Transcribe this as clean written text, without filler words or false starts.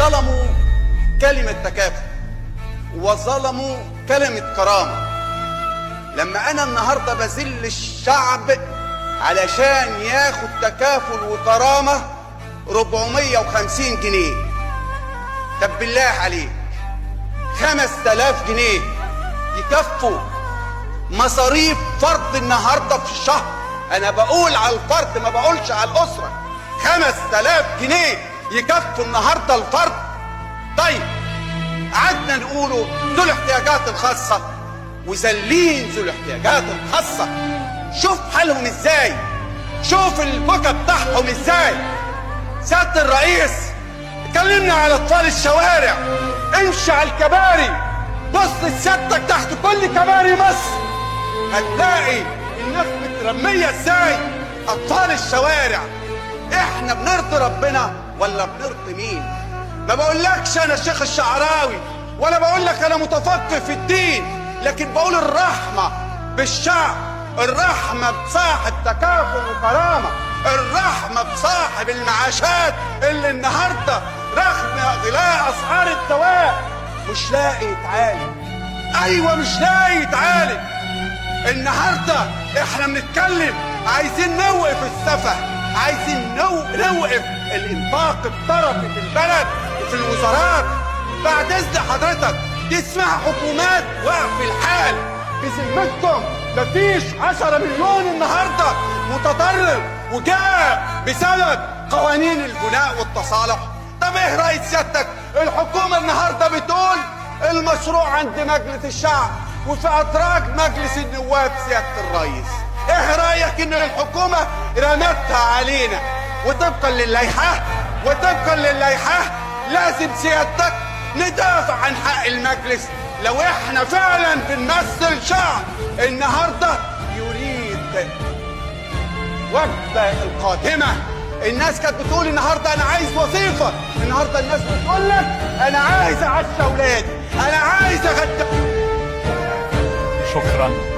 ظلموا كلمة تكافؤ وظلموا كلمة كرامة. لما أنا النهاردة بذل الشعب علشان ياخد تكافل وكرامة 450 جنيه، طب بالله عليك 5000 جنيه يكفوا مصاريف فرد النهاردة في الشهر؟ أنا بقول على الفرد ما بقولش على الأسرة. 5000 جنيه يكفوا النهاردة الفرد؟ طيب قعدنا نقولوا ذو الاحتياجات الخاصة وذلين ذو الاحتياجات الخاصة، شوف حالهم ازاي، شوف البكا بتاعهم ازاي. سيادة الرئيس اتكلمنا على اطفال الشوارع، امشي على الكباري، بص لسيادتك تحت كل كباري مصر هتلاقي الناس مترمية ازاي، اطفال الشوارع. احنا بنرضي ربنا ولا بنرضي مين؟ ما بقولكش انا الشيخ الشعراوي ولا بقولك انا متفقه في الدين، لكن بقول الرحمة بالشعب، الرحمة بصاحب تكافل وكرامة، الرحمة بصاحب المعاشات اللي النهاردة رغم غلاء اسعار الدواء مش لاقي يتعالج. ايوه مش لاقي يتعالج. النهاردة احنا بنتكلم عايزين نوقف السفه، عايزين نوقف الانفاق الطرفي في البلد وفي الوزارات. بعد اذن حضرتك دي اسمها حكومات وقف الحال. بذمتكم مفيش 10 مليون النهارده متضرر وجاء بسبب قوانين البناء والتصالح؟ طب ايه رأي سيادتك؟ الحكومة النهارده بتقول المشروع عند مجلس الشعب وفي اتراك مجلس النواب. سيادة الرئيس ايه رأيك ان الحكومة رمتها علينا؟ وطبقا للائحة لازم سيادتك ندافع عن حق المجلس. لو احنا فعلا بنمثل شعب النهارده يريد وجبة القادمة. الناس كانت بتقول النهارده انا عايز وظيفة، النهارده الناس بتقول لك انا عايز اعشى اولادي، انا عايز اغدى. شكرا.